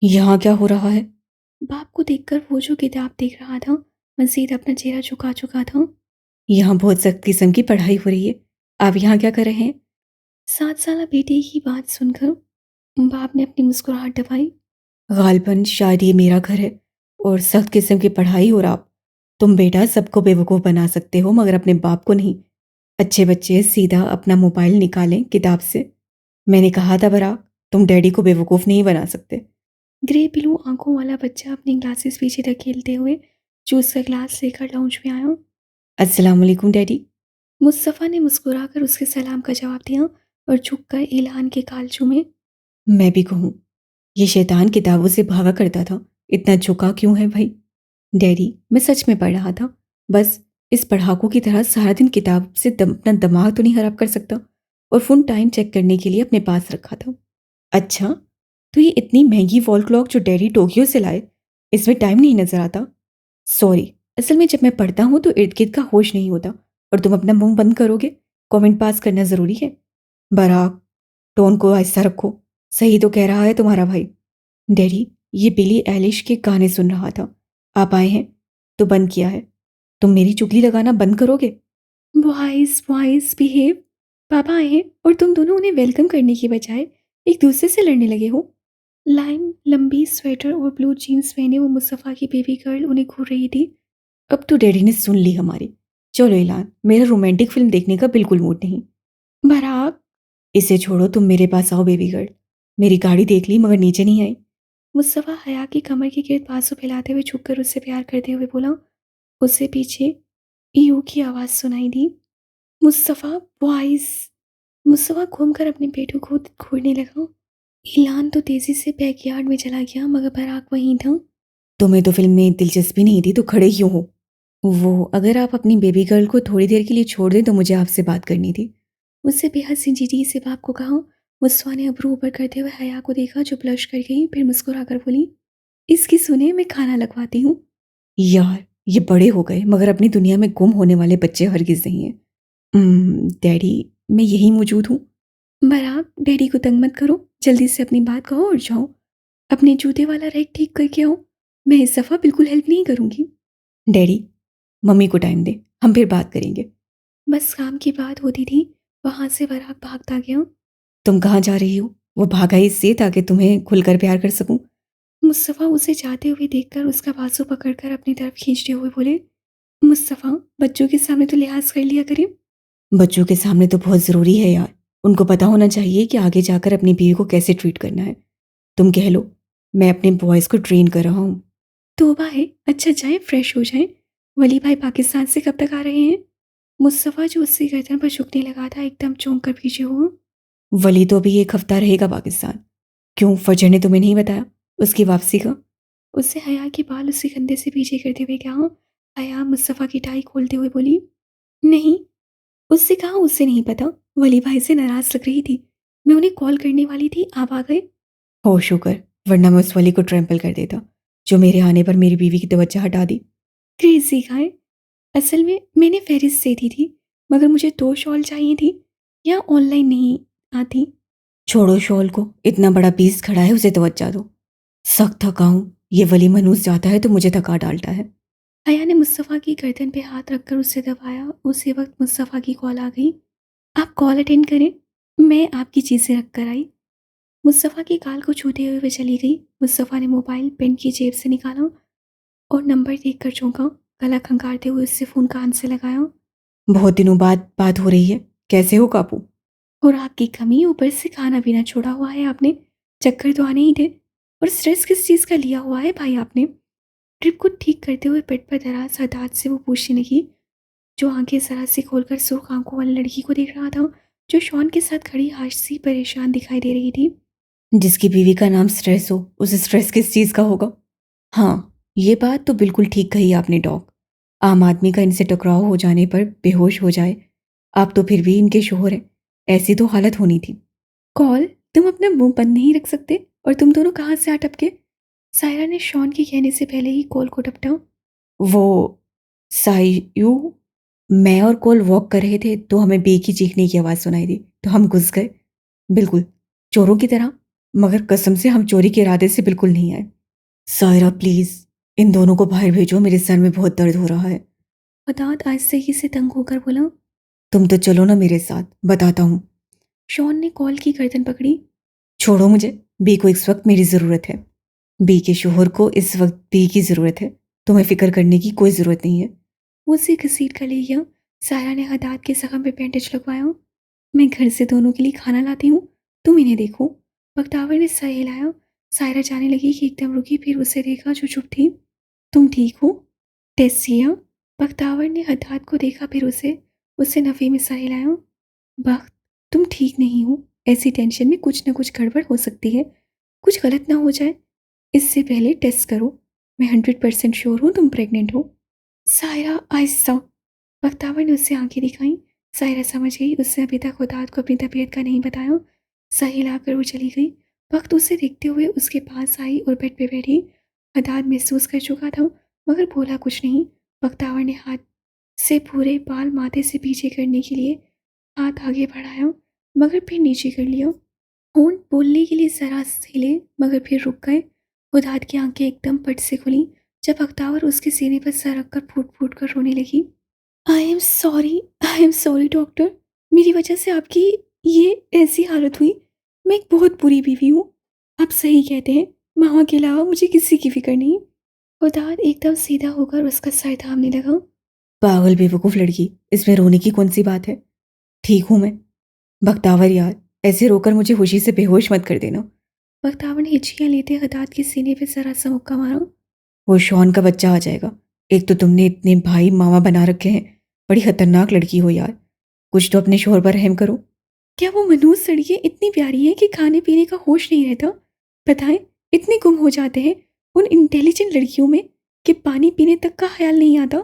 यहाँ क्या हो रहा है? बाप को देखकर वो जो किताब देख रहा था, मजीद अपना चेहरा झुका चुका था। यहाँ बहुत सख्त किस्म की पढ़ाई हो रही है। आप यहाँ क्या कर रहे हैं? 7 साल बेटे की बात सुनकर बाप ने अपनी मुस्कुराहट दबाई। गालबन शायद ये मेरा घर है और सख्त किस्म की पढ़ाई, और आप, तुम बेटा सबको बेवकूफ़ बना सकते हो मगर अपने बाप को नहीं। अच्छे बच्चे सीधा अपना मोबाइल निकालें किताब से। मैंने कहा था बराक, तुम डैडी को बेवकूफ़ नहीं बना सकते। ग्रे ब्लू आंखों वाला बच्चा अपनी ग्लासेस पीछे धकेलते हुए जूस का ग्लास लेकर लाउंज में आया। अस्सलाम वालेकुम डैडी। मुस्तफ़ा ने मुस्कुराकर उसके सलाम का जवाब दिया और झुककर इल्हान के गाल चूमे। मैं भी कहूँ, ये शैतान किताबों से भागा करता था, इतना झुका क्यों है भाई? डैडी, मैं सच में पढ़ रहा था। बस इस पढ़ाकू की तरह सारा दिन किताब से अपना दिमाग तो नहीं खराब कर सकता, और फ़ोन टाइम चेक करने के लिए अपने पास रखा था। अच्छा, तो ये इतनी महंगी वॉल क्लॉक जो डैडी टोक्यो से लाए, इसमें टाइम नहीं नजर आता? सॉरी, असल में जब मैं पढ़ता हूँ तो इर्द गिर्द का होश नहीं होता, और तुम अपना मुंह बंद करोगे? कमेंट पास करना ज़रूरी है। बराक, टोन को आहिस्ता रखो। सही तो कह रहा है तुम्हारा भाई। डैडी, ये बिली एलिश के गाने सुन रहा था। आप आए हैं तो बंद किया है। तुम मेरी चुगली लगाना बंद करोगे? Boys boys behave. पापा आए हैं और तुम दोनों उन्हें वेलकम करने की बजाय एक दूसरे से लड़ने लगे हो। लाइम लंबी स्वेटर और ब्लू जीन्स पहने वो मुस्तफ़ा की बेबी गर्ल उन्हें घूर रही थी। अब तो डैडी ने सुन ली हमारी। चलो इलान, मेरा रोमांटिक फिल्म देखने का बिल्कुल मूड नहीं। बराक, इसे छोड़ो, तुम मेरे पास आओ बेबी गर्ल। मेरी गाड़ी देख ली मगर नीचे नहीं आई। मुस्तफ़ा हया की कमर के गिर्द बाजू फैलाते हुए झुककर उससे प्यार करते हुए बोला। उससे पीछे ईयू की आवाज़ सुनाई दी। मुस्तफ़ा बॉयज। मुस्तफ़ा घूमकर अपने पेटों को घूरने लगा। इलान तो तेजी से बैकयार्ड में चला गया मगर बराक वहीं था। तुम्हें तो फिल्म में दिलचस्पी नहीं थी तो खड़े क्यों हो? वो, अगर आप अपनी बेबी गर्ल को थोड़ी देर के लिए छोड़ दें तो मुझे आपसे बात करनी थी। उससे बेहद संजीदगी से बाप को कहा। मुस्तफ़ा ने अब्रू ऊपर करते हुए हया को देखा जो ब्लश कर गई, फिर मुस्कुराकर बोली, इसकी सुने, मैं खाना लगवाती हूँ। यार, ये बड़े हो गए मगर अपनी दुनिया में गुम होने वाले बच्चे हरगिज नहीं हैं। डैडी, मैं यही मौजूद हूँ। बराक, डैडी को तंग मत करो, जल्दी से अपनी बात कहो और जाओ। अपने जूते वाला रैक ठीक करके आओ। मैं इस दफ़ा बिल्कुल हेल्प नहीं करूँगी। डैडी, मम्मी को टाइम दे, हम फिर बात करेंगे। बस काम की बात होती थी, वहाँ से बराक भागता गया। तुम कहाँ जा रही हो? वो भागा इससे ताकि तुम्हें खुलकर प्यार कर सकूं। मुस्तफ़ा उसे जाते हुए देखकर उसका बाजू पकड़कर अपनी तरफ खींचते हुए बोले, मुस्तफ़ा, बच्चों के सामने तो लिहाज कर लिया करें। बच्चों के सामने तो बहुत ज़रूरी है यार। उनको पता होना चाहिए कि आगे जाकर अपनी बीवी को कैसे ट्रीट करना है। तुम कह लो, मैं अपने बॉयज़ को ट्रेन कर रहा हूँ। तोबा है, अच्छा जाए फ्रेश हो जाए। वली भाई पाकिस्तान से कब तक आ रहे हैं? मुस्तफ़ा जो उससे गर्दन पर झुकने लगा था एकदम चौंक कर पीछे हुआ। वली तो अभी 1 हफ्ता रहेगा पाकिस्तान। क्यों, फजर ने तुम्हें नहीं बताया उसकी वापसी का? उससे हया के बाल उसके कंधे से पीछे करते हुए कहा। हया मुस्तफ़ा की टाई खोलते हुए बोली, नहीं। उससे कहा उससे नहीं पता, वली भाई से नाराज़ लग रही थी। मैं उन्हें कॉल करने वाली थी, आप आ गए। हो शुक्र, वरना मैं उस वली को ट्रैम्पल कर देता जो मेरे आने पर मेरी बीवी की तवज्जो हटा दी। Crazy guy. असल में मैंने फहरिस्त दे दी थी मगर मुझे 2 शॉल चाहिए थी, या ऑनलाइन नहीं आती। छोड़ो शॉल को, इतना बड़ा पीस खड़ा है, उसे तवज्जो दो। सख्त थका हूँ, ये वली मनूस जाता है तो मुझे थका डालता है। हया ने मुस्तफ़ा की गर्दन पे हाथ रखकर उससे दबाया। उसी वक्त मुस्तफ़ा की कॉल आ गई। आप कॉल अटेंड करें, मैं आपकी चीज़ें रख कर आई। मुस्तफ़ा की गाल को छूते हुए वह चली गई। मुस्तफ़ा ने मोबाइल पेन की जेब से निकाला और नंबर देखकर चौंका। गला खंगारते हुए उससे फ़ोन कान से लगाया। बहुत दिनों बाद बात हो रही है, कैसे हो कापू? और आपकी कमी, ऊपर से खाना पीना छोड़ा हुआ है आपने। चक्कर तो आने ही थे। और स्ट्रेस किस चीज़ का लिया हुआ है भाई आपने? ट्रिप को ठीक करते हुए पेट पर दराज हदात से वो पूछने लगी, जो आंखें जरा सी खोलकर सुर्ख आंखों वाली लड़की को देख रहा था जो शॉन के साथ खड़ी हाशी परेशान दिखाई दे रही थी। जिसकी बीवी का नाम स्ट्रेस हो, उसे स्ट्रेस किस चीज़ का होगा? हाँ, ये बात तो बिल्कुल ठीक कही आपने डॉग। आम आदमी का इनसे टकराव हो जाने पर बेहोश हो जाए। आप तो फिर भी इनके शोहर हैं, ऐसी तो हालत होनी थी। कॉल, तुम अपना मुंह बंद नहीं रख सकते? और तुम दोनों कहाँ से आ टपके? सायरा ने शॉन के कहने से पहले ही कॉल को टपटा। वो, सायु, मैं और कॉल वॉक कर रहे थे तो हमें बे की चीखने की आवाज़ सुनाई दी तो हम घुस गए, बिल्कुल चोरों की तरह। मगर कसम से हम चोरी के इरादे से बिल्कुल नहीं आए। सायरा प्लीज, इन दोनों को बाहर भेजो, मेरे सर में बहुत दर्द हो रहा है। अतात आहिस्ते से तंग होकर बोला, तुम तो चलो ना मेरे साथ, बताता हूँ। शॉन ने कॉल की गर्दन पकड़ी। छोड़ो मुझे, बी को इस वक्त मेरी ज़रूरत है। बी के शोहर को इस वक्त बी की ज़रूरत है। तुम्हें फिक्र करने की कोई ज़रूरत नहीं है। वो उसे घसीट कर ले गया। सायरा ने हदाद के जख्म पे बैंडेज लगवाया। मैं घर से दोनों के लिए खाना लाती हूँ, तुम इन्हें देखो। बख्तावर ने सर हिलाया। सायरा जाने लगी कि एकदम रुकी, फिर उसे देखा जो चुप थी। तुम ठीक हो? टेस्सिया। बख्तावर ने हदाद को देखा, फिर उसे नफ़े में सर हिलाया। बख्त, तुम ठीक नहीं हो। ऐसी टेंशन में कुछ ना कुछ गड़बड़ हो सकती है, कुछ गलत ना हो जाए। इससे पहले टेस्ट करो। मैं 100% श्योर हूँ तुम प्रेग्नेंट हो। सायरा आहिस्ता। बख्तावर ने उससे आंखें दिखाई। सायरा समझ गई उससे अभी तक हदाद को अपनी तबीयत का नहीं बताया। सही लाकर वो चली गई। वक्त उसे देखते हुए उसके पास आई और बेड पे बैठी। हदाद महसूस कर चुका था, मगर बोला कुछ नहीं। बख्तावर ने हाथ से पूरे बाल माथे से पीछे करने के लिए हाथ आगे बढ़ाया, मगर फिर नीचे कर लिया। होंठ बोलने के लिए जरा हिले, मगर फिर रुक गए। हुदाद की आंखें एकदम पट से खुली जब बख्तावर उसके सीने पर सर रखकर फूट फूट कर रोने लगी। I am sorry doctor. मेरी वजह से आपकी ये ऐसी हालत हुई। मैं एक बहुत बुरी बीवी हूँ। आप सही कहते हैं, मामा के अलावा मुझे किसी की फिक्र नहीं। हुदाद एकदम सीधा होकर उसका सर थामने लगा। पागल बेवकूफ़ लड़की, इसमें रोने की कौन सी बात है? ठीक हूँ मैं। बख्तावर यार, ऐसे रोकर मुझे खुशी से बेहोश मत कर देना। बख्तावर ने हिचकियाँ लेते हदाद के सीने पे जरा सा मुक्का मारा। वो शॉन का बच्चा आ जाएगा। एक तो तुमने इतने भाई मामा बना रखे हैं, बड़ी खतरनाक लड़की हो यार। कुछ तो अपने शोहर पर रहम करो। क्या वो मनहूस लड़कियाँ इतनी प्यारी हैं कि खाने पीने का होश नहीं रहता? बताएं, इतने गुम हो जाते हैं उन इंटेलिजेंट लड़कियों में कि पानी पीने तक का ख्याल नहीं आता।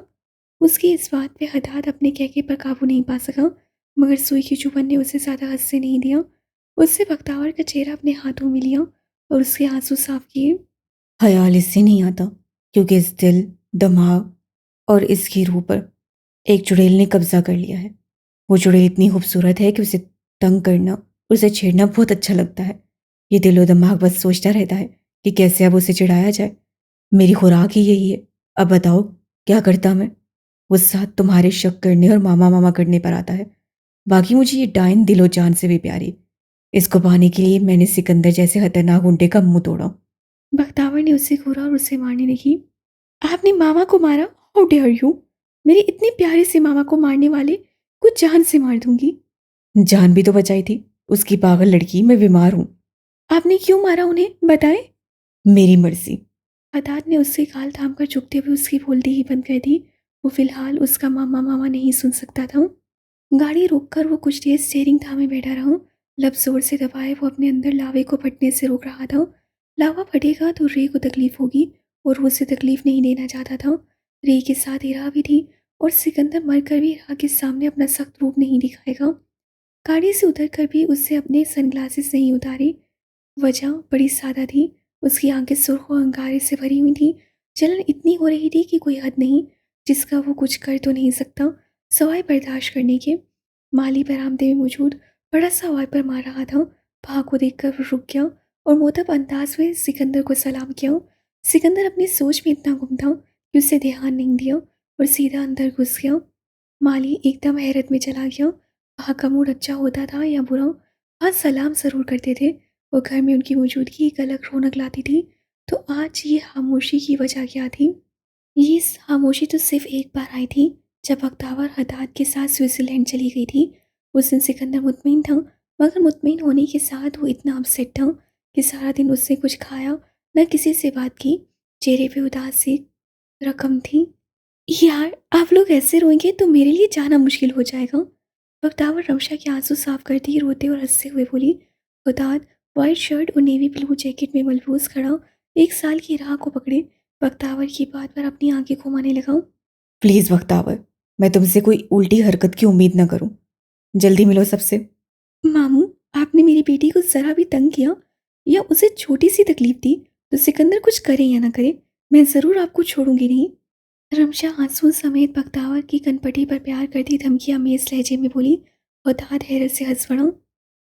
उसकी इस बात पे हदाद अपने कहके पर काबू नहीं पा सका, मगर सुई की चुभन ने उसे ज़्यादा हंसने नहीं दिया। उससे बख्तावर का चेहरा अपने हाथों में लिया और उसके आंसू साफ किए। ख्याल इससे नहीं आता, क्योंकि इस दिल, दिमाग और इसकी रूह पर एक चुड़ैल ने कब्जा कर लिया है। वो चुड़ैल इतनी खूबसूरत है कि उसे तंग करना, उसे छेड़ना बहुत अच्छा लगता है। ये दिलो दिमाग बस सोचता रहता है कि कैसे अब उसे चिढ़ाया जाए। मेरी खुराक ही यही है। अब बताओ क्या करता मैं? वो साथ तुम्हारे शक करने और मामा मामा करने पर आता है। बाकी मुझे ये डायन दिलो जान से भी प्यारी। इसको पाने के लिए मैंने सिकंदर जैसे खतरनाक गुंडे का मुंह तोड़ा। बख्तावर ने उसे घूरा और उसे मारने लगी। आपने मामा को मारा? How dare you! मेरे इतने प्यारे से मामा को मारने वाले को जान से मार दूंगी। जान भी तो बचाई थी। उसकी पागल लड़की, मैं बीमार हूँ। आपने क्यों मारा उन्हें, बताएं। मेरी मर्जी। अतात ने उसके गाल थाम कर झुकते हुए उसकी बोलती ही बंद कर दी। वो फिलहाल उसका मामा मामा नहीं सुन सकता था। गाड़ी रोककर वो कुछ देर स्टीयरिंग थामे बैठा रहा। लब जोर से दबाए वो अपने अंदर लावे को फटने से रोक रहा था। लावा फटेगा तो रे को तकलीफ होगी और वो उसे तकलीफ नहीं देना चाहता था। रे के साथ इरा भी थी और सिकंदर मरकर भी इरा के सामने अपना सख्त रूप नहीं दिखाएगा। गाड़ी से उतरकर भी उससे अपने सनग्लासेस नहीं उतारे। वजह बड़ी सादा थी। उसकी आंखें सुर्ख और अंगारे से भरी हुई थी। जलन इतनी हो रही थी कि कोई हद नहीं, जिसका वो कुछ कर तो नहीं सकता सवाए बर्दाश्त करने के। माली बरामदे में मौजूद बड़ा सा वाइपर मार रहा था। भाग को देखकर वो रुक गया और मोहतब अंदाज में सिकंदर को सलाम किया। सिकंदर अपनी सोच में इतना गुम था कि उसे ध्यान नहीं दिया और सीधा अंदर घुस गया। माली एकदम हैरत में चला गया। वहाँ का मूड अच्छा होता था या बुरा, आज सलाम ज़रूर करते थे और घर में उनकी मौजूदगी एक अलग रौनक लाती थी। तो आज ये खामोशी की वजह क्या थी? ये खामोशी तो सिर्फ एक बार आई थी, जब बख्तावर हदाद के साथ स्विट्ज़रलैंड चली गई थी। उस दिन सिकंदर मुतमिन था, मगर मुतमिन होने के साथ वो इतना अपसेट था कि सारा दिन उसने कुछ खाया, न किसी से बात की। चेहरे पे उदास सी रकम थी। यार, आप लोग ऐसे रोएंगे तो मेरे लिए जाना मुश्किल हो जाएगा। बख्तावर रमशा के आंसू साफ करती रोते और हंसते हुए बोली। हुदाद वाइट शर्ट और नेवी ब्लू जैकेट में मलबूस खड़ा 1 साल की राह को पकड़े बख्तावर की बात पर अपनी आंखें घुमाने लगा। प्लीज़ बख्तावर, मैं तुमसे कोई उल्टी हरकत की उम्मीद न करूं। जल्दी मिलो सबसे। मामू, आपने मेरी बेटी को ज़रा भी तंग किया या उसे छोटी सी तकलीफ दी तो सिकंदर कुछ करे या ना करे, मैं ज़रूर आपको छोड़ूंगी नहीं। रमशा आंसू समेत बख्तावर की कनपटी पर प्यार करती धमकियां मेज लहजे में बोली और दाद हैरत से हंस पड़ा।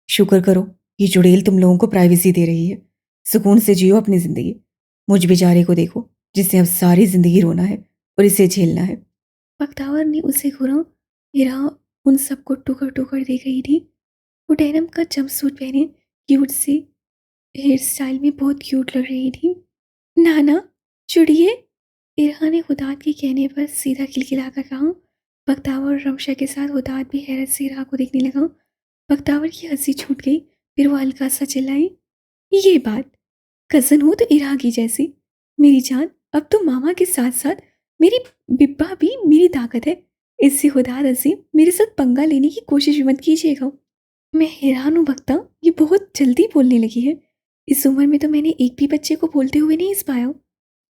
शुक्र करो ये चुड़ैल तुम लोगों को प्राइवेसी दे रही है। सुकून से जियो अपनी ज़िंदगी। मुझ बेचारे को देखो, जिसने अब सारी ज़िंदगी रोना है और इसे झेलना है। बख्तावर ने उसे घूरा। हीरा उन सबको टुकड़ टुकड़ दे गई थी। वो डेनिम का जंपसूट पहने क्यूट सी हेयर स्टाइल में बहुत क्यूट लग रही थी। नाना चुड़िए, इरहा ने हुदाद के कहने पर सीधा खिलखिलाकर कहा। बख्तावर और रमशा के साथ हुदाद भी हैरत से इरहा को देखने लगा। बख्तावर की हंसी छूट गई। फिर वो हल्का सा चिल्लाई, ये बात, कज़न हो तो इरहा की जैसी। मेरी जान, अब तो मामा के साथ साथ मेरी बिब्बा भी मेरी ताकत है। इससे हुदाद हंसी, मेरे साथ पंगा लेने की कोशिश मत कीजिएगा। मैं हैरान हूँ बख्ता, ये बहुत जल्दी बोलने लगी है। इस उम्र में तो मैंने एक भी बच्चे को बोलते हुए नहीं पाया।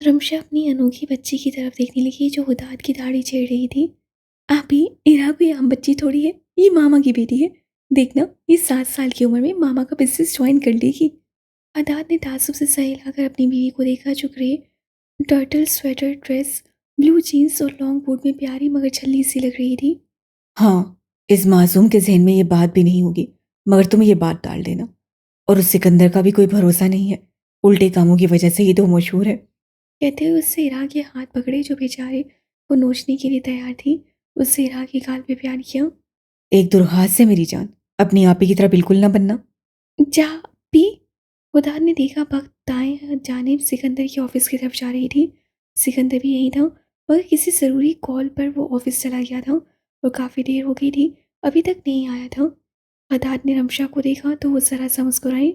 रमशा अपनी अनोखी बच्ची की तरफ देखने लगी जो हुदाद की दाढ़ी छेड़ रही थी। आप ही, इरा कोई आम बच्ची थोड़ी है, ये मामा की बेटी है। देखना, ये 7 साल की उम्र में मामा का बिजनेस ज्वाइन कर लेगी। हुदाद ने तासुब से सह हिलाकर अपनी बीवी को देखा जो grey turtle sweater dress, blue jeans और लॉन्ग बूट में प्यारी मगर छल्ली सी लग रही थी। हाँ, इस मासूम के जहन में ये बात भी नहीं होगी, मगर तुम ये बात डाल देना। और उस सिकंदर का भी कोई भरोसा नहीं है। उल्टे कामों की वजह से ये तो मशहूर है। कहते हुए उससे इरा के हाथ पकड़े जो बेचारे को नोचने के लिए तैयार थी। उससे इरा की गाल पे प्यार किया। एक दुर्हास से मेरी जान, अपनी आपी की तरह बिल्कुल ना बनना। जा पी। उदार ने देखा वक्त दाएं जानिब सिकंदर की ऑफिस की तरफ जा रही थी। सिकंदर भी यही था, मगर किसी ज़रूरी कॉल पर वो ऑफिस चला गया था और काफ़ी देर हो गई थी, अभी तक नहीं आया था। अदाद ने रमशा को देखा तो वो ज़रा सा मुस्कुराई।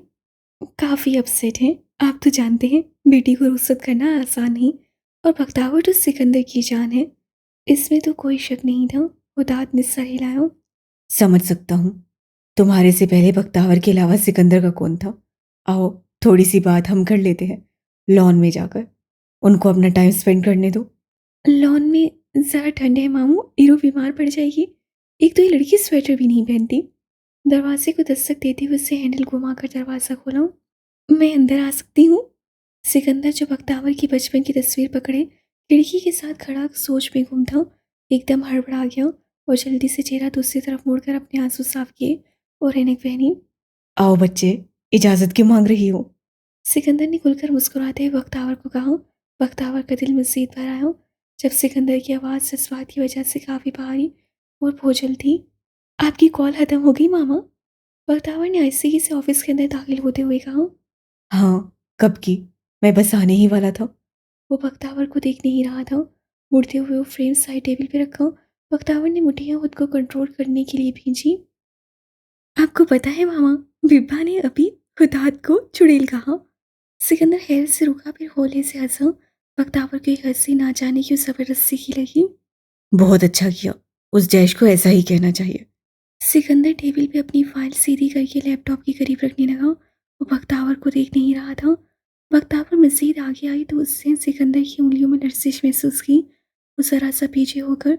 काफ़ी अपसेट हैं। आप तो जानते हैं बेटी को रुखसत करना आसान नहीं, और बख्तावर तो सिकंदर की जान है, इसमें तो कोई शक नहीं था। उदाद ने सर हिलाया। समझ सकता हूँ। तुम्हारे से पहले बख्तावर के अलावा सिकंदर का कौन था। आओ, थोड़ी सी बात हम कर लेते हैं लॉन में जाकर। उनको अपना टाइम स्पेंड करने दो। लॉन में ज़रा ठंड है मामू, इरो बीमार पड़ जाएगी। एक तो ये लड़की स्वेटर भी नहीं पहनती। दरवाजे को दस्तक देते हुए उससे हैंडल घुमाकर दरवाज़ा खोला। मैं अंदर आ सकती हूँ। सिकंदर जो बख्तावर की बचपन की तस्वीर पकड़े खिड़की के साथ खड़ा सोच में गुम था, एकदम हड़बड़ा गया और जल्दी से चेहरा दूसरी तरफ मुड़कर अपने आंसू साफ किए और ऐनक पहनी। आओ बच्चे, इजाज़त क्यों मांग रही हो। सिकंदर ने खुलकर मुस्कुराते हुए बख्तावर को कहा। बख्तावर का दिल मज़ीद भर आया जब सिकंदर की आवाज़ जज्बात की वजह से काफ़ी भारी और बोझल थी। आपकी कॉल ख़त्म हो गई मामा। बख्तावर ने आहिस्ते से ऑफिस के अंदर दाखिल होते हुए कहा। हाँ, कब की, मैं बस आने ही वाला था। वो बख्तावर को देख नहीं रहा था। मुड़ते हुए वो फ्रेम साइड टेबल पे रखा। बख्तावर ने मुठियाँ खुद को कंट्रोल करने के लिए भींची। आपको पता है मामा, बिब्बा ने अभी हुदाद को चुड़ैल कहा। सिकंदर हैरत से रुका फिर होले से हंसा। बख्तावर की हंसी ना जाने क्यों जबरदस्ती की लगी। बहुत अच्छा किया, उस जैश को ऐसा ही कहना चाहिए। सिकंदर टेबल पे अपनी फाइल सीधी करके लैपटॉप के करीब रखने लगा। वो बख्तावर को देख नहीं रहा था। बख्तावर मज़ीद आगे आई तो उससे सिकंदर की उंगलियों में लर्जिश महसूस की। वो ज़रा सा पीछे होकर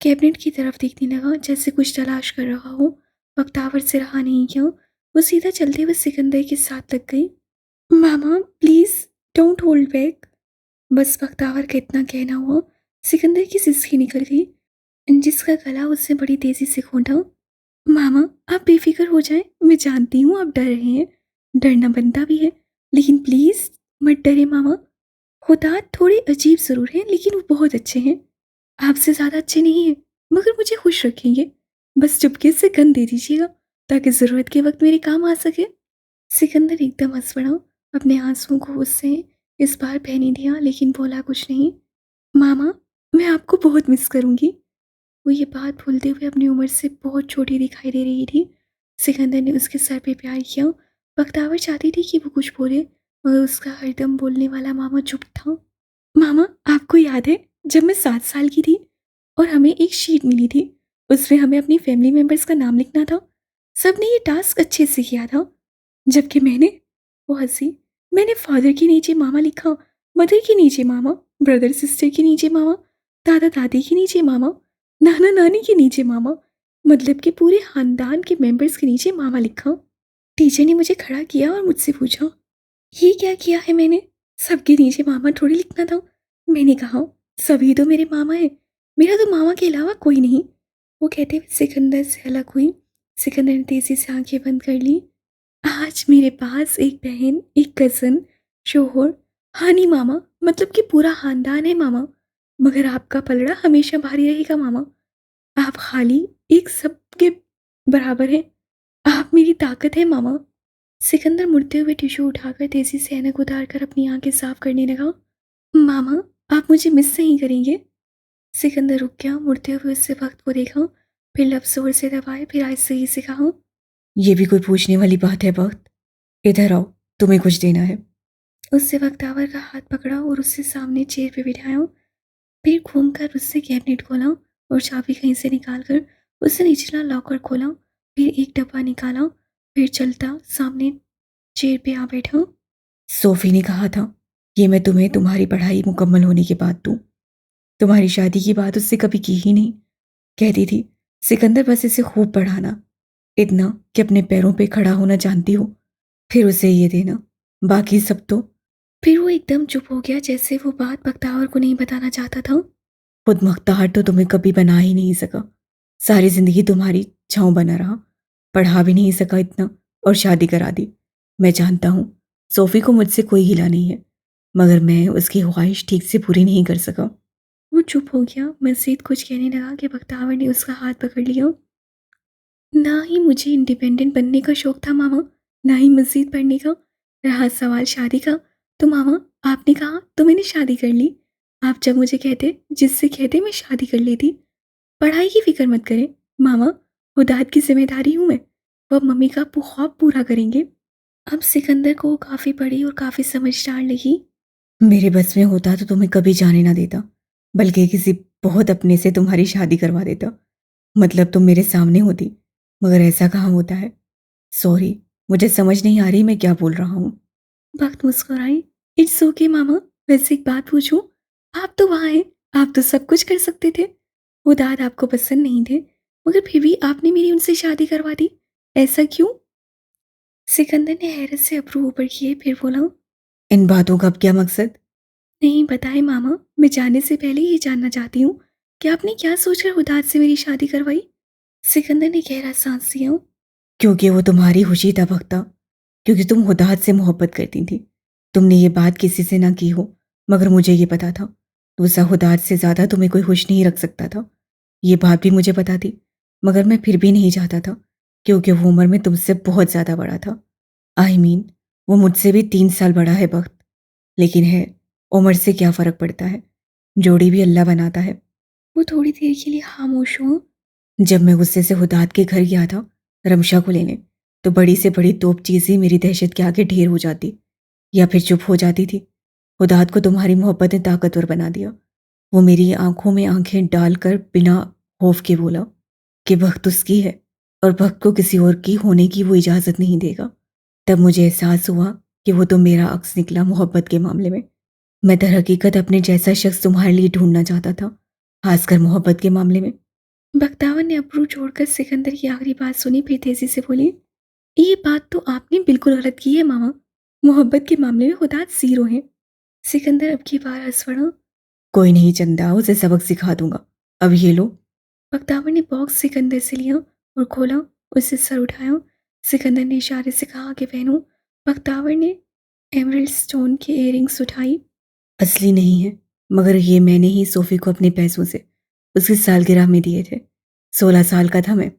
कैबिनेट की तरफ देखने लगा जैसे कुछ तलाश कर रहा हो। बख्तावर से रहा नहीं गया। वो सीधा चलते हुए सिकंदर के साथ लग गई। मामा प्लीज़ डोंट होल्ड बैक। बस बख्तावर का इतना कहना हुआ सिकंदर की सिसकी निकल गई, जिसका गला उससे बड़ी तेज़ी से घोंटा। मामा आप बेफिक्र हो जाएं, मैं जानती हूँ आप डर रहे हैं, डरना बनता भी है, लेकिन प्लीज़ मत डरे मामा। खुदा थोड़े अजीब ज़रूर हैं लेकिन वो बहुत अच्छे हैं। आपसे ज़्यादा अच्छे नहीं हैं, मगर मुझे खुश रखेंगे। बस चुपके से गन दे दीजिएगा ताकि ज़रूरत के वक्त मेरे काम आ सके। सिकंदर एकदम हंस पड़ा। अपने आंसुओं को उससे इस बार पहने दिया लेकिन बोला कुछ नहीं। मामा मैं आपको बहुत मिस करूँगी। वो ये बात भूलते हुए अपनी उम्र से बहुत छोटी दिखाई दे रही थी। सिकंदर ने उसके सर पे प्यार किया। बख्तावर चाहती थी कि वो कुछ बोले, मगर उसका हरदम बोलने वाला मामा चुप था। मामा आपको याद है जब मैं 7 साल की थी और हमें एक शीट मिली थी, उसमें हमें अपनी फैमिली मेंबर्स का नाम लिखना था। सबने ये टास्क अच्छे से किया था, जबकि मैंने, वो हंसी, मैंने फादर के नीचे मामा लिखा, मदर के नीचे मामा, ब्रदर सिस्टर के नीचे मामा, दादा दादी के नीचे मामा, नाना नानी के नीचे मामा, मतलब कि पूरे खानदान के मेंबर्स के नीचे मामा लिखा। टीचर ने मुझे खड़ा किया और मुझसे पूछा, ये क्या किया है मैंने, सबके नीचे मामा थोड़ी लिखना था। मैंने कहा, सभी तो मेरे मामा हैं, मेरा तो मामा के अलावा कोई नहीं। वो कहते हुए सिकंदर से अलग हुई। सिकंदर ने तेजी से आंखें बंद कर ली। आज मेरे पास एक बहन, एक कज़न, शोहर, हानी मामा, मतलब कि पूरा ख़ानदान है मामा। मगर आपका पलड़ा हमेशा भारी रहेगा मामा। आप खाली एक सबके बराबर हैं। आप मेरी ताकत है मामा। सिकंदर मुड़ते हुए टिश्यू उठाकर तेज़ी से ऐनक उतारकर अपनी आंखें साफ करने लगा। मामा, आप मुझे मिस नहीं करेंगे? सिकंदर रुक गया, मुड़ते हुए उससे वक्त को देखा, फिर लफ्ज़ जोर से दबाए, फिर आहिस्ते से कहा, ये भी कोई पूछने वाली बात है वक्त? इधर आओ, तुम्हें कुछ देना है। उससे वक्तावर का हाथ पकड़ा और उससे सामने चेयर पे बिठाया। फिर घूमकर उससे कैबिनेट खोला और चाबी कहीं से निकालकर उससे निचला लॉकर खोला। फिर एक डब्बा निकाला, फिर चलता सामने चेयर पे आ बैठा। सोफी ने कहा था ये मैं तुम्हें तुम्हारी पढ़ाई मुकम्मल होने के बाद दूं। तुम्हारी शादी की बात उससे कभी की ही नहीं। कहती थी सिकंदर बस इसे खूब पढ़ाना, इतना कि अपने पैरों पे खड़ा होना जानती हो, फिर उसे ये देना, बाकी सब तो। फिर वो एकदम चुप हो गया, जैसे वो बात बख्तावर को नहीं बताना चाहता था। खुद मुख्तार तो तुम्हें कभी बना ही नहीं सका, सारी जिंदगी तुम्हारी छांव बना रहा, पढ़ा भी नहीं सका इतना और शादी करा दी। मैं जानता हूँ सोफी को मुझसे कोई गिला नहीं है, मगर मैं उसकी ख्वाहिश ठीक से पूरी नहीं कर सका। वो चुप हो गया। मजीद कुछ कहने लगा कि बख्तावर ने उसका हाथ पकड़ लिया। ना ही मुझे इंडिपेंडेंट बनने का शौक था मामा, ना ही मजीद पढ़ने का। रहा सवाल शादी का, तो मामा आपने कहा तो मैंने शादी कर ली। आप जब मुझे कहते, जिससे कहते, मैं शादी कर लेती। पढ़ाई की फिक्र मत करें मामा, हुदात की जिम्मेदारी हूँ मैं, वो अब मम्मी का ख्वाब पूरा करेंगे। अब सिकंदर को काफ़ी बड़ी और काफ़ी समझदार लगी। मेरे बस में होता तो तुम्हें कभी जाने ना देता, बल्कि किसी बहुत अपने से तुम्हारी शादी करवा देता। मतलब तुम मेरे सामने होती, मगर ऐसा कहाँ होता है। सॉरी, मुझे समझ नहीं आ रही मैं क्या बोल रहा हूँ। भक्त मुस्कुराई। इट्स ओके मामा, वैसे एक बात पूछूं? आप तो वहाँ हैं, आप तो सब कुछ कर सकते थे। उदार आपको पसंद नहीं थे, मगर फिर भी आपने मेरी उनसे शादी करवा दी। ऐसा क्यों? सिकंदर ने हैरत से अब्रू ऊपर किए, फिर बोला, इन बातों का अब क्या मकसद? नहीं बताए मामा, मैं जाने से पहले ये जानना चाहती हूँ कि आपने क्या सोचकर उदार से मेरी शादी करवाई। सिकंदर ने गहरा सांस लिया। क्योंकि वो तुम्हारी खुशी था बख्ता, क्योंकि तुम हुदात से मोहब्बत करती थी। तुमने ये बात किसी से ना की हो, मगर मुझे ये पता था दूसरा हुदात से ज़्यादा तुम्हें कोई खुश नहीं रख सकता था। ये बात भी मुझे पता थी, मगर मैं फिर भी नहीं चाहता था, क्योंकि वो उम्र में तुमसे बहुत ज़्यादा बड़ा था। वो मुझसे भी 3 साल बड़ा है बख्त, लेकिन है, उम्र से क्या फ़र्क पड़ता है, जोड़ी भी अल्लाह बनाता है। वो थोड़ी देर के लिए खामोश हुआ। जब मैं गुस्से से हुदात के घर गया था रमशा को लेने, तो बड़ी से बड़ी तोप चीज़ ही मेरी दहशत के आगे ढेर हो जाती, या फिर चुप हो जाती थी। हुदात को तुम्हारी मोहब्बत ने ताकतवर बना दिया। वो मेरी आंखों में आंखें डालकर बिना खौफ के बोला कि वक्त उसकी है और वक्त को किसी और की होने की वो इजाज़त नहीं देगा। तब मुझे एहसास हुआ कि वो तो मेरा अक्स निकला मोहब्बत के मामले में। मैं दर हकीकत अपने जैसा शख्स तुम्हारे लिए ढूंढना चाहता था, खासकर मोहब्बत के मामले में। बख्तावर ने अब्रू छोड़कर सिकंदर की आखिरी बात सुनी, फिर तेजी से बोली, ये बात तो आपने बिल्कुल गलत की है मामा। मोहब्बत के मामले में खुदा जीरो है। सिकंदर अब की बार हंस पड़ा। कोई नहीं चंदा, उसे सबक सिखा दूंगा। अब ये लो। बख्तावर ने बॉक्स सिकंदर से लिया और खोला, उससे सर उठाया। सिकंदर ने इशारे से कहा कि पहनो। बख्तावर ने एमरल्ड स्टोन की इयररिंग्स उठाई। असली नहीं है, मगर ये मैंने ही सोफी को अपने पैसों से उसकी सालगिरह में दिए थे। 16 साल का था मैं।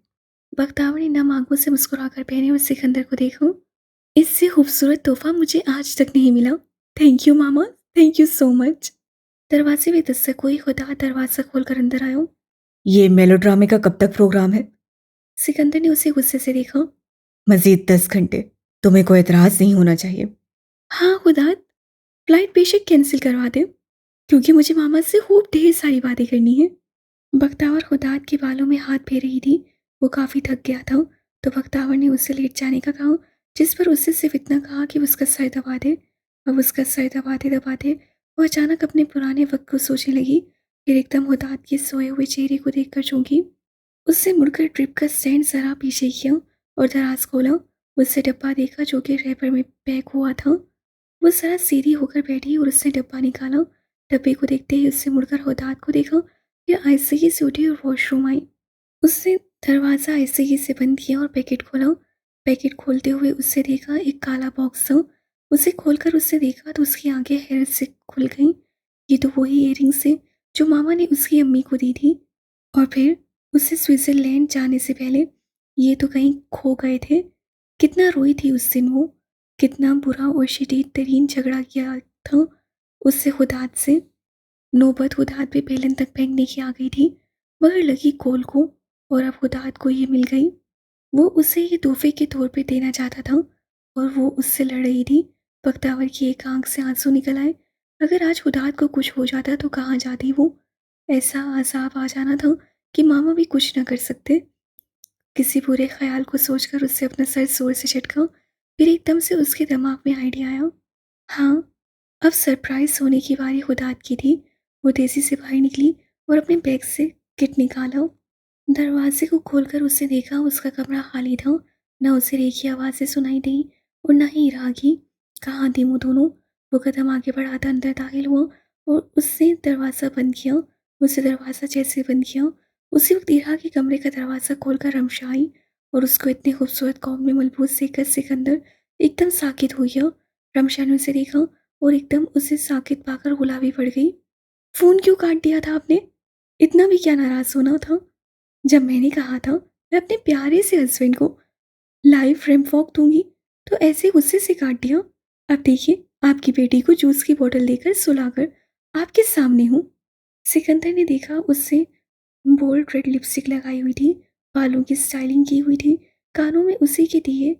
बख्तावर ने नम आंखों से मुस्कुराकर पहने और सिकंदर को देखा। इससे खूबसूरत तोहफा मुझे आज तक नहीं मिला। Thank you mama, thank you so much. दरवाजे में दस्तक हुई। खुदा दरवाजा खोलकर अंदर आया। ये मेलोड्रामे का कब तक प्रोग्राम है? सिकंदर ने उसे गुस्से से देखा। मजीद 10 घंटे। तुम्हें कोई एतराज नहीं होना चाहिए। हाँ खुदा, फ्लाइट बेशक कैंसिल करवा दे, क्योंकि मुझे मामा से खूब ढेर सारी बातें करनी है। बख्तावर खुदात के बालों में हाथ फेर रही थी। वो काफ़ी थक गया था, तो बख्तावर ने उससे लेट जाने का कहा, जिस पर उससे सिर्फ इतना कहा कि उसका सर दबा दे। अब उसका सर दबाते दबाते वो अचानक अपने पुराने वक्त को सोचने लगी। फिर एकदम हुदात के सोए हुए चेहरे को देखकर चौंकी। उससे मुड़कर ट्रिप का स्टैंड जरा पीछे किया और दराज खोला। उससे डब्बा देखा जो कि रैपर में पैक हुआ था। वो जरा सीधी होकर बैठी और उसने डब्बा निकाला। डब्बे को देखते ही उससे मुड़कर हुदात को देखा। फिर आहिस्ते से उठी और वॉशरूम आई। उसने दरवाज़ा आहिस्ते से बंद किया और पैकेट खोला। पैकेट खोलते हुए उससे देखा एक काला बॉक्स था। उसे खोलकर उससे देखा तो उसकी आंखें हैरत से खुल गईं। ये तो वही इयररिंग्स थे जो मामा ने उसकी अम्मी को दी थी। और फिर उससे स्विट्जरलैंड जाने से पहले ये तो कहीं खो गए थे। कितना रोई थी उस दिन वो, कितना बुरा और शदीद तरीन झगड़ा किया था उससे खुदात से। नौबत खुदात पे बेलन तक फेंकने की आ गई थी, मगर लगी कोल को, और अब खुदात को ये मिल गई। वो उसे ये तोहफे के तौर पे देना चाहता था और वो उससे लड़ रही थी। बख्तावर की एक आंख से आंसू निकल आए। अगर आज खुदात को कुछ हो जाता तो कहाँ जाती वो। ऐसा अजाब आ जाना था कि मामा भी कुछ न कर सकते। किसी बुरे ख्याल को सोचकर उससे अपना सर जोर से झटका। फिर एकदम से उसके दिमाग में आइडिया आया। हाँ, अब सरप्राइज होने की बारी खुदात की थी। वो तेजी से बाहर निकली और अपने बैग से किट निकाला। दरवाजे को खोलकर उसने देखा उसका कमरा खाली था। न उसे रेखी आवाज़ें सुनाई दी और न ही रागी। कहाँ थी वो दोनों। वो कदम आगे बढ़ाता अंदर दाखिल हुआ और उसने दरवाज़ा बंद किया। उसने दरवाज़ा जैसे बंद किया, उसी वक्त इरा के कमरे का दरवाज़ा खोलकर रमशा आई और उसको इतने खूबसूरत कौम में मलबूस देखकर सिकंदर एकदम साकित हो गया। रमशा ने उसे देखा और एकदम उसे साकित पाकर गुलाबी पड़ गई। फ़ोन क्यों काट दिया था आपने? इतना भी क्या नाराज़ होना था? जब मैंने कहा था मैं अपने प्यारे से हस्बैंड को लाइव फ्रेम वॉक दूंगी, तो ऐसे गुस्से से काट दिया। अब देखिए, आपकी बेटी को जूस की बोतल देकर सुलाकर आपके सामने हूँ। सिकंदर ने देखा उससे बोल्ड रेड लिपस्टिक लगाई हुई थी, बालों की स्टाइलिंग की हुई थी, कानों में उसी के दिए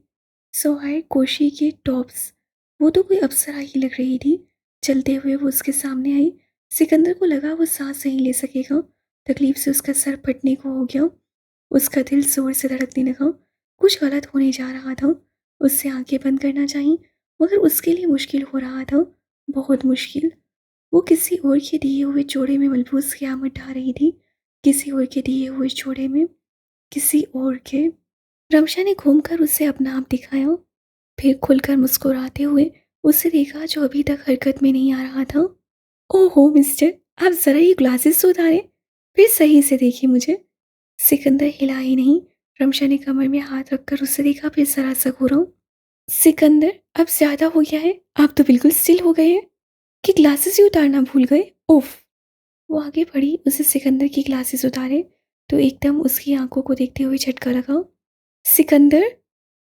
सोहाय कोशी के टॉप्स। वो तो कोई अप्सरा ही लग रही थी। चलते हुए वो उसके सामने आई। सिकंदर को लगा वो सांस नहीं ले सकेगा। तकलीफ से उसका सर फटने को हो गया। उसका दिल जोर से धड़कने लगा। कुछ गलत होने जा रहा था। उससे आंखें बंद करना चाहिए, मगर उसके लिए मुश्किल हो रहा था, बहुत मुश्किल। वो किसी और के दिए हुए जोड़े में मलबूस क़यामत ढा रही थी। किसी और के दिए हुए जोड़े में, किसी और के। रमशा ने घूमकर उसे अपना आप दिखाया, फिर खुलकर मुस्कुराते हुए उसे देखा जो अभी तक हरकत में नहीं आ रहा था। ओहो मिस्टर, आप ज़रा ये ग्लासेस उतारें, फिर सही से देखिए मुझे। सिकंदर हिला ही नहीं। रमशा ने कमर में हाथ रखकर उसे देखा, फिर जरा सा घूरा। सिकंदर, अब ज्यादा हो गया है। आप तो बिल्कुल स्टिल हो गए हैं कि ग्लासेस ही उतारना भूल गए। उफ। वो आगे बढ़ी, उसे सिकंदर की ग्लासेस उतारे तो एकदम उसकी आंखों को देखते हुए झटका लगा। सिकंदर।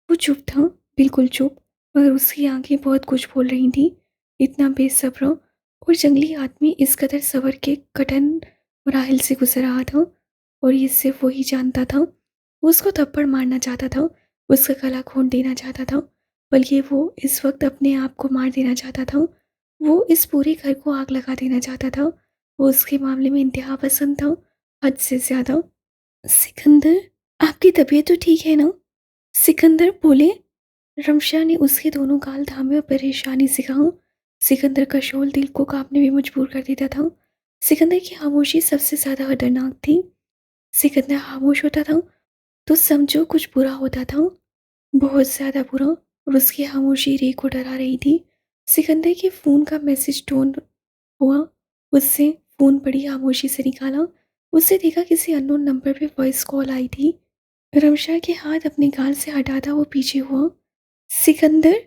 वो चुप था, बिल्कुल चुप, मगर उसकी आंखें बहुत कुछ बोल रही थीं। इतना बेसब्र और जंगली आदमी इस कदर सबर के कठिन मराहिल से गुजर रहा था, और ये सिर्फ वही जानता था। वो उसको थप्पड़ मारना चाहता था, उसका गला घोंट देना चाहता था, बल्कि वो इस वक्त अपने आप को मार देना चाहता था। वो इस पूरे घर को आग लगा देना चाहता था। वो उसके मामले में इंतहा पसंद था, हद से ज़्यादा। सिकंदर, आपकी तबीयत तो ठीक है ना? सिकंदर बोले। रमशा ने उसके दोनों गाल थामे और परेशानी से कहा। सिकंदर का शोल दिल को कांपने में मजबूर कर देता था। सिकंदर की खामोशी सबसे ज्यादा खतरनाक थी। सिकंदर खामोश होता था तो समझो कुछ बुरा होता था, बहुत ज्यादा बुरा, और उसकी खामोशी रे को डरा रही थी। सिकंदर के फोन का मैसेज टोन हुआ। उससे फोन बड़ी खामोशी से निकाला। उससे देखा किसी अननोन नंबर पे वॉइस कॉल आई थी। रमशा के हाथ अपने गाल से हटाता वो पीछे हुआ। सिकंदर।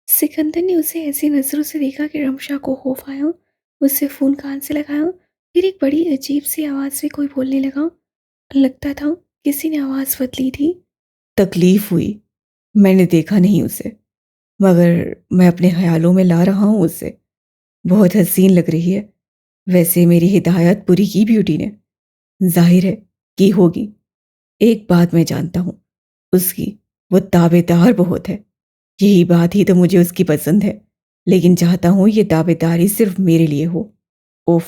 सिकंदर ने उसे ऐसी नज़रों से देखा कि रमशा को खौफ आया। उससे फ़ोन कान से लगाया, फिर एक बड़ी अजीब सी आवाज़ से कोई बोलने लगा। लगता था किसी ने आवाज़ बदली थी। तकलीफ हुई, मैंने देखा नहीं उसे, मगर मैं अपने ख्यालों में ला रहा हूँ उसे। बहुत हसीन लग रही है। वैसे मेरी हिदायत पूरी की ब्यूटी ने, जाहिर है की होगी। एक बात मैं जानता हूँ उसकी, वो दावेदार बहुत है। यही बात ही तो मुझे उसकी पसंद है, लेकिन चाहता हूँ ये दावेदारी सिर्फ मेरे लिए हो। उफ,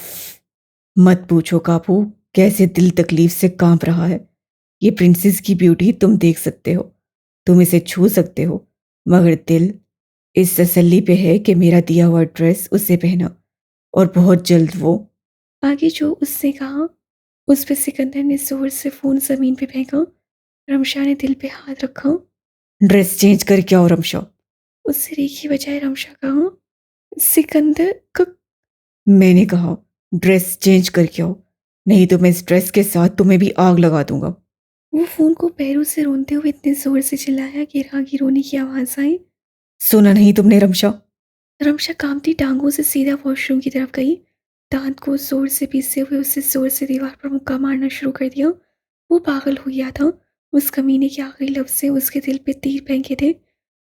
मत पूछो कापू, कैसे दिल तकलीफ से कांप रहा है। ये प्रिंसेस की ब्यूटी तुम देख सकते हो, तुम इसे छू सकते हो, मगर दिल इस तसल्ली पे है कि मेरा दिया हुआ ड्रेस उसे पहना, और बहुत जल्द वो। आगे जो उसने कहा उस पर सिकंदर ने जोर से फ़ोन ज़मीन पे फेंका। रमशा ने दिल पे हाथ रखा। ड्रेस चेंज करके आओ रमशा। उससे रेखी बजाय रमशा कहा। सिकंदर मैंने कहा ड्रेस चेंज करके आओ, नहीं तो मैं इस ड्रेस के साथ तुम्हें भी आग लगा दूंगा। वो फ़ोन को पैरों से रोनते हुए इतने ज़ोर से चिल्लाया कि इरा की रोने की आवाज़ आई। सुना नहीं तुमने रमशा? रमशा काँपती टाँगों से सीधा वॉशरूम की तरफ गई। दाँत को ज़ोर से पीसते हुए उससे ज़ोर से दीवार पर मुक्का मारना शुरू कर दिया। वो पागल हो गया था। उस कमीने के आखिरी लफ्ज़ से उसके दिल पे तीर फेंके थे।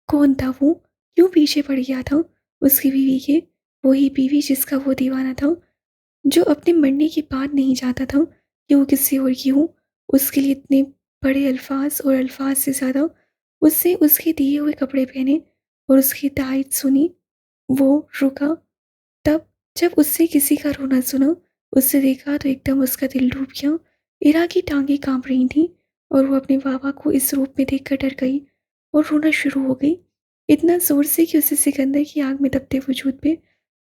कौन था वो? क्यों पीछे पड़ गया था? उसकी बीवी के, वही बीवी जिसका वो दीवाना था, जो अपने मरने के बाद नहीं चाहता था कि वो किसी और की हो। उसके लिए इतने बड़े अल्फाज और अल्फाज से ज़्यादा उससे उसके दिए हुए कपड़े पहने और उसकी दाइश सुनी। वो रुका तब जब उससे किसी का रोना सुना। उससे देखा तो एकदम उसका दिल डूब गया। इरा की टांगें कांप रही थीं और वो अपने बाबा को इस रूप में देखकर डर गई और रोना शुरू हो गई, इतना जोर से कि उसे सिकंदर की आग में तपते वजूद पे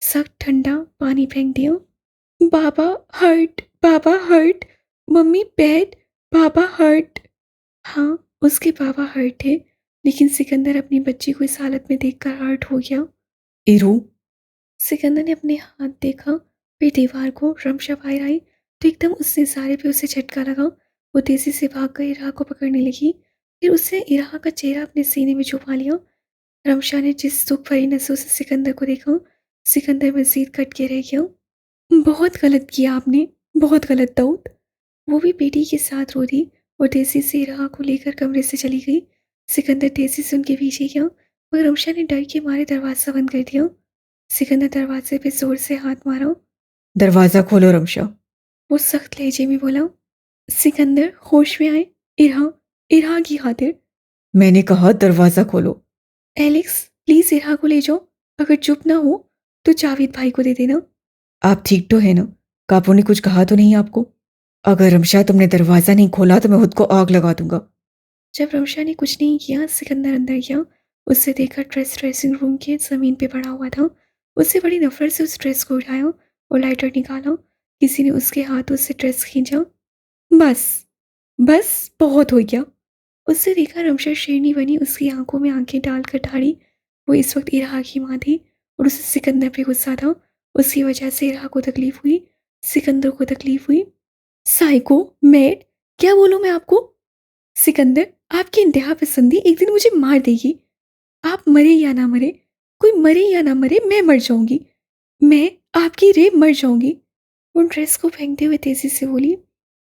सख्त ठंडा पानी फेंक दिया। बाबा हर्ट, बाबा हर्ट, मम्मी बैड, बाबा हर्ट। हाँ, उसके बाबा हर्ट थे, लेकिन सिकंदर अपनी बच्ची को इस हालत में देखकर हर्ट हो गया। इरू। सिकंदर ने अपने हाथ देखा, फिर दीवार को। रमशा बाहर आई तो एकदम उसने इशारे पे उसे झटका लगा। वो तेजी से भाग कर इरा को पकड़ने लगी। फिर उसने इरा का चेहरा अपने सीने में छुपा लिया। रमशा ने जिस दुख भरी नजरों से सिकंदर को देखा, सिकंदर मजीद कट के रह गया। बहुत गलत किया आपने, बहुत गलत दाऊद। वो भी बेटी के साथ रो दी और तेजी से इरा को लेकर कमरे से चली गई। सिकंदर तेजी से उनके पीछे गया, मगर रमशा ने डर के मारे दरवाज़ा बंद कर दिया। सिकंदर दरवाजे पे जोर से हाथ मारा। दरवाज़ा खोलो रमशा। वो सख्त लहजे में बोला। सिकंदर होश में आए। इरा, इरा की खातिर। मैंने कहा दरवाज़ा खोलो। एलेक्स, प्लीज इरा को ले जाओ। अगर चुप ना हो तो जावेद भाई को दे देना। आप ठीक तो है ना? कापू ने कुछ कहा तो नहीं आपको? अगर रमशा तुमने दरवाज़ा नहीं खोला तो मैं खुद को आग लगा दूंगा। जब रमशा ने कुछ नहीं किया, सिकंदर अंदर गया। उससे देखा ड्रेस ड्रेसिंग रूम के ज़मीन पे पड़ा हुआ था। उससे बड़ी नफरत से उस ड्रेस को उठाया और लाइटर निकाला। किसी ने उसके हाथों से ड्रेस खींचा। बस, बस, बहुत हो गया। उससे देखा रमशा शेरनी बनी, उसकी आंखों में आंखें डालकर ठाड़ी। वो इस वक्त इराहा की माँ थी और उसे सिकंदर पे गुस्सा था। उसकी वजह से इराहा को तकलीफ हुई, सिकंदर को तकलीफ हुई। साइको, मैड, क्या बोलूँ मैं आपको? सिकंदर, आपकी इंतहा पसंदी एक दिन मुझे मार देगी। आप मरे या ना मरे, कोई मरे या ना मरे, मैं मर जाऊंगी। मैं आपकी रेप मर जाऊंगी। वो ड्रेस को फेंकते हुए तेजी से बोली।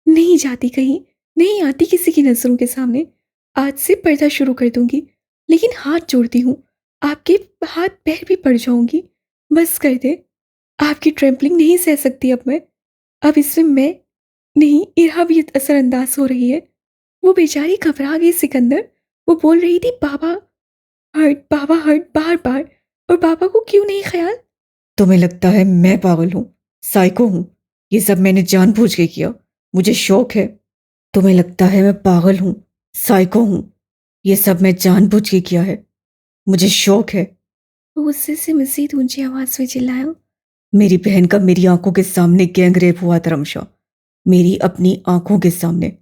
नहीं जाती कहीं, नहीं आती किसी की नजरों के सामने। आज से पर्दा शुरू कर दूंगी, लेकिन हाथ जोड़ती हूँ, आपके हाथ पैर भी पड़ जाऊंगी। बस कर दे। आपकी ट्रैम्पलिंग नहीं सह सकती अब मैं। अब इसमें मैं नहीं, इरा भी असरअंदाज हो रही है। वो बेचारी घबरा गई सिकंदर। वो बोल रही थी बाबा हर्ट बार बार। और बाबा को क्यों नहीं ख्याल? तुम्हें लगता है मैं पागल हूँ, साइको हूँ? ये सब मैंने जानबूझ के किया, मुझे शौक है। तुम्हें लगता है मैं पागल हूँ, साइको हूँ? ये सब मैं जानबूझ के किया है, मुझे शौक है। वो गुस्से से मजीद ऊंची आवाज में चिल्लाया। मेरी बहन का मेरी आंखों के सामने गैंग रेप हुआ था रमशा, मेरी अपनी आंखों के सामने।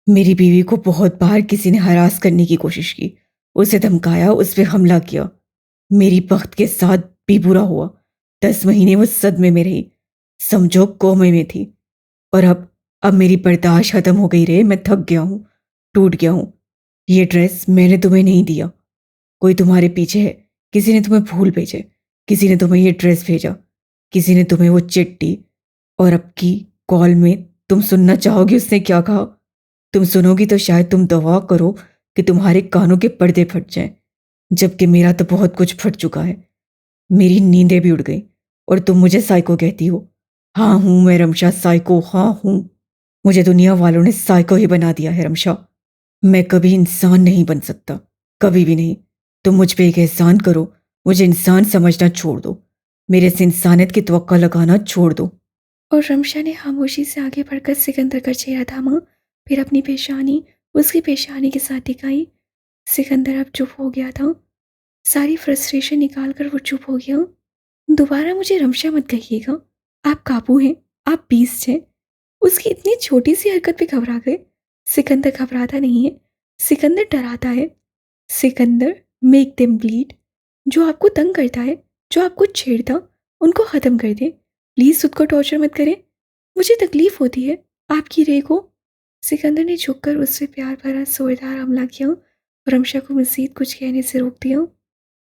मेरी बीवी को बहुत बार किसी ने हरास करने की कोशिश की, उसे धमकाया, उस पर हमला किया। मेरी बख्त के साथ भी बुरा हुआ। 10 महीने वो सदमे में रही, समझो कोमे में थी। और अब मेरी बर्दाश्त खत्म हो गई रे। मैं थक गया हूँ, टूट गया हूँ। ये ड्रेस मैंने तुम्हें नहीं दिया, कोई तुम्हारे पीछे है। किसी ने तुम्हें फूल भेजे, किसी ने तुम्हें ये ड्रेस भेजा, किसी ने तुम्हें वो चिट्ठी। और अब की कॉल में तुम सुनना चाहोगी उसने क्या कहा? तुम सुनोगी तो शायद तुम दुआ करो कि तुम्हारे कानों के पर्दे फट जाएं, जबकि मेरा तो बहुत कुछ फट चुका है। मेरी नींदें भी उड़ गई और तुम मुझे साइको कहती हो। हाँ हूं मैं रमशा, साइको हाँ हूं। मुझे दुनिया वालों ने साइको ही बना दिया है रमशा। मैं कभी इंसान नहीं बन सकता, कभी भी नहीं। तुम मुझ पे एक एहसान करो, मुझे इंसान समझना छोड़ दो, मेरे से इंसानियत की तवक्का लगाना छोड़ दो। और रमशा ने खामोशी से आगे बढ़कर सिकंदर का चेहरा थामा, फिर अपनी पेशानी उसकी पेशानी के साथ टिकाई। सिकंदर अब चुप हो गया था। सारी फ्रस्ट्रेशन निकाल कर वो चुप हो गया। दोबारा मुझे रमशा मत कहिएगा। आप काबू हैं, आप बीस्ट हैं। उसकी इतनी छोटी सी हरकत पे घबरा गए। सिकंदर घबराता नहीं है, सिकंदर डराता है। Sikandar, make them bleed. जो आपको तंग करता है, जो आपको छेड़ता, उनको ख़त्म कर दे। प्लीज़ खुद को टॉर्चर मत करें, मुझे तकलीफ़ होती है आपकी रे को। सिकंदर ने झुककर उससे प्यार भरा जोरदार हमला किया और रमशा को मजीद कुछ कहने से रोक दिया।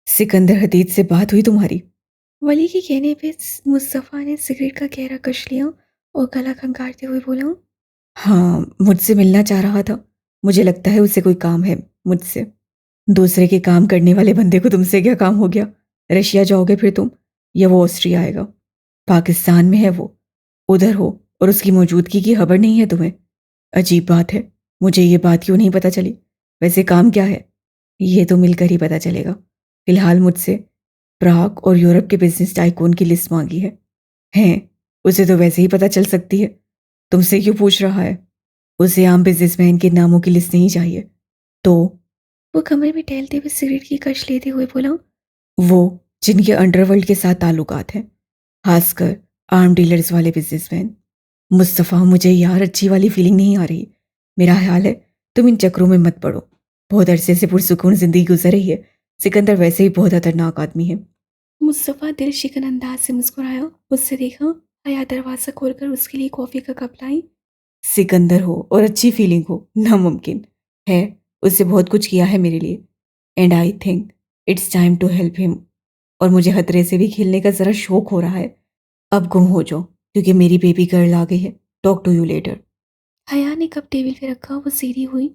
सिकंदर हदीद से बात हुई तुम्हारी? वली के कहने पे मुस्तफ़ा ने सिगरेट का गहरा कश लिया और गला खंगारते हुए बोला, हाँ, मुझसे मिलना चाह रहा था। मुझे लगता है उसे कोई काम है मुझसे। दूसरे के काम करने वाले बंदे को तुमसे क्या काम हो गया? रशिया जाओगे फिर तुम, या वो ऑस्ट्रिया आएगा? पाकिस्तान में है वो, उधर हो और उसकी मौजूदगी की खबर नहीं है तुम्हें? अजीब बात है, मुझे ये बात क्यों नहीं पता चली? वैसे काम क्या है? ये तो मिलकर ही पता चलेगा। फिलहाल मुझसे प्राग और यूरोप के बिजनेस टाइकून की लिस्ट मांगी है। हैं, उसे तो वैसे ही पता चल सकती है, तुमसे क्यों पूछ रहा है? उसे आम बिजनेसमैन के नामों की लिस्ट नहीं चाहिए। तो वो कमरे में टहलते हुए सिगरेट की कश लेते हुए बोला, वो जिनके अंडरवर्ल्ड के साथ ताल्लुकात हैं, खासकर आर्म डीलर्स वाले बिजनेसमैन। मुस्तफ़ा, मुझे यार अच्छी वाली फीलिंग नहीं आ रही। मेरा ख्याल है तुम इन चक्रों में मत पड़ो। बहुत अरसे से पुरसुकून जिंदगी गुजर रही है। सिकंदर वैसे ही बहुत खतरनाक आदमी है। मुस्तफ़ा दिल शिकन अंदाज से मुस्कुराया, उससे देखा। हया दरवाज़ा खोलकर उसके लिए कॉफ़ी का कप लाई। सिकंदर हो और अच्छी फीलिंग हो, नामुमकिन है। उससे बहुत कुछ किया है मेरे लिए, and I think it's time to help him. और मुझे खतरे से भी खेलने का ज़रा शौक हो रहा है। अब गुम हो जाओ, क्योंकि मेरी बेबी गर्ल आ गई है। Talk to you later. Haya ने कप टेबल पे रखा, वो सीधी हुई।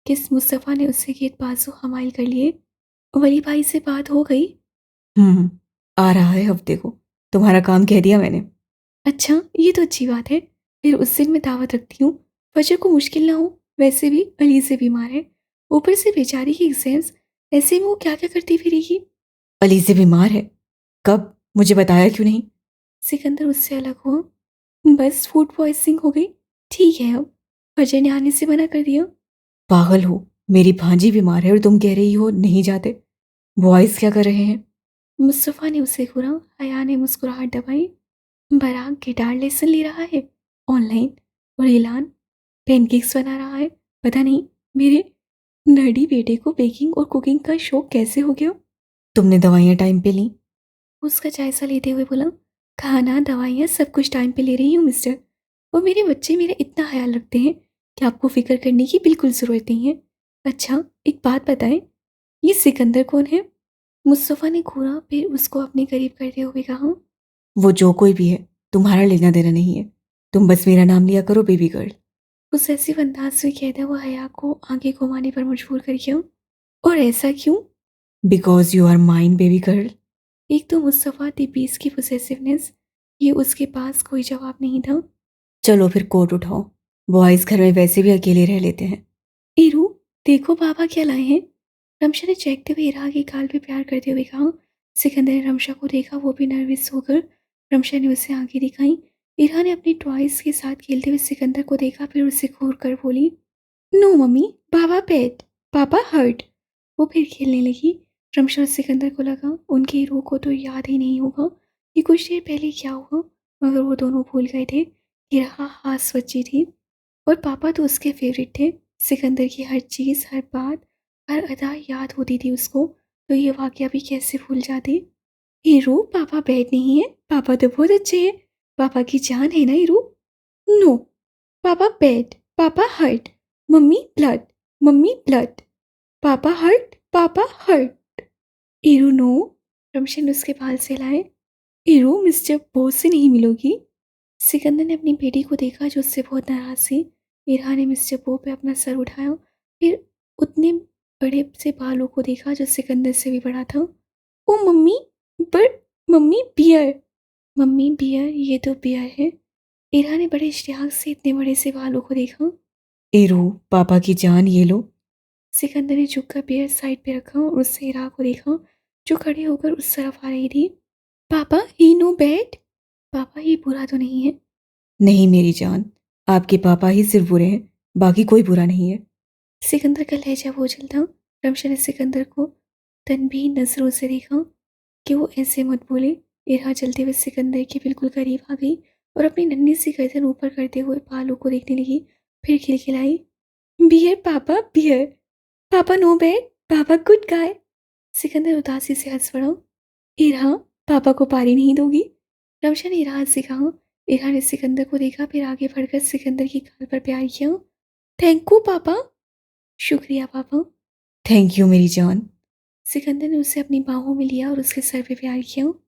किस मुस्तफ़ा ने उससे गेट बाजू हमाइल कर लिए। वली भाई से बात हो गई? आ रहा है हफ्ते को। तुम्हारा काम कह दिया मैंने। अच्छा, ये तो अच्छी बात है। फिर उस दिन मैं दावत रखती हूँ। फजर को मुश्किल ना हो, वैसे भी अली से बीमार है, ऊपर से बेचारी की एग्जाम्स। ऐसे में वो क्या क्या करती फिरेगी। अली से बीमार है? कब? मुझे बताया क्यों नहीं? सिकंदर उससे अलग हुआ। बस फूड पॉइजनिंग हो गई। ठीक है, अब फजर ने आने से मना कर दिया। पागल हो, मेरी भांजी बीमार है और तुम कह रही हो नहीं जाते। बॉयज क्या कर रहे हैं? मुस्तफ़ा ने उसे घूरा। हया ने मुस्कुराहट दबाई। बराक गिटार लेसन ले रहा है ऑनलाइन, और ऐलान पेनकेक्स बना रहा है। पता नहीं मेरे नर्डी बेटे को बेकिंग और कुकिंग का शौक कैसे हो गया। तुमने दवाइयाँ टाइम पे ली? उसका जायजा लेते हुए बोला, खाना दवाइयाँ सब कुछ टाइम पे ले रही हूँ मिस्टर। और मेरे बच्चे मेरा इतना ख्याल रखते हैं कि आपको फिक्र करने की बिल्कुल ज़रूरत नहीं है। अच्छा, एक बात बताएं, ये सिकंदर कौन है? मुस्तफ़ा ने घूरा, फिर उसको अपने करीब करते हुए कहा, वो जो कोई भी है, तुम्हारा लेना देना नहीं है। तुम बस मेरा नाम लिया करो, बेबी गर्ल। उस ऐसी अंदाज से कहता हुआ हया को आगे घुमाने पर मजबूर कर किया। और ऐसा क्यों? Because you are mine, baby girl. एक तो मुस्तफ़ा दी बीस की पोसेसिवनेस, ये उसके पास कोई जवाब नहीं था। चलो फिर कोट उठाओ, बॉयज घर में वैसे भी अकेले रह लेते हैं। ईरू, देखो पापा क्या लाए हैं। रमशा ने चेखते हुए इरा के गाल पे प्यार करते हुए कहा। सिकंदर ने रमशा को देखा, वो भी नर्वस होकर। रमशा ने उसे आंखें दिखाई। इरा ने अपनी टॉयज के साथ खेलते हुए सिकंदर को देखा, फिर उसे घूर कर बोली, नो मम्मी, पापा पेट, पापा हर्ट। वो फिर खेलने लगी। रमशा और सिकंदर को लगा उनकी हीरो को तो याद ही नहीं होगा कि कुछ देर पहले क्या हुआ, मगर वो दोनों भूल गए थे कि रहा हास बच्ची थी और पापा तो उसके फेवरेट थे। सिकंदर की हर चीज़, हर बात, हर अदा याद होती थी उसको, तो ये वाकया भी कैसे भूल जाते। हीरो, पापा बैड नहीं है, पापा तो बहुत अच्छे हैं, पापा की जान है ना हीरो। नो, पापा बैड, पापा हर्ट, मम्मी ब्लड, मम्मी ब्लड, पापा हर्ट, पापा हर्ट। Hero no. रमशन उसके बाल से लाए। हीरो मिस्टर बोस से नहीं मिलोगी। सिकंदर ने अपनी बेटी को देखा जो उससे बहुत नाराज थी। ईरा ने मिस्टर बो पे अपना सर उठाया, फिर उतने बड़े से बालों को देखा जो सिकंदर से भी बड़ा था। ओ मम्मी, पर मम्मी बियर, मम्मी बियर, ये तो बियर है। ईरा ने बड़े इश्तियाक से इतने बड़े से बालों को देखा। एरू, पापा की जान ये लो। सिकंदर ने झुककर बियर साइड पे रखा और उससे ईरा को देखा जो खड़े होकर उस तरफ आ रही थी। पापा ही नो बैड, पापा ये बुरा तो नहीं है। नहीं मेरी जान, आपके पापा ही सिर्फ बुरे हैं, बाकी कोई बुरा नहीं है। सिकंदर का लहजा बोझल था। रमशा ने सिकंदर को तनबीह नजरों से देखा कि वो ऐसे मत बोले। इरा चलते हुए सिकंदर के बिल्कुल करीब आ गई और अपनी नन्ही सी गर्दन ऊपर करते हुए बालों को देखने लगी, फिर खिलखिलाई, बियर पापा बियर, पापा नो बैड, पापा गुड गाय। सिकंदर उदासी से हंस पड़ा। इरा, पापा को पारी नहीं दोगी? रमशा ने इरा से कहा। इरा ने सिकंदर को देखा, फिर आगे बढ़कर सिकंदर की गाल पर प्यार किया। थैंक यू पापा। शुक्रिया पापा। थैंक यू मेरी जान। सिकंदर ने उसे अपनी बाहों में लिया और उसके सर पे प्यार किया।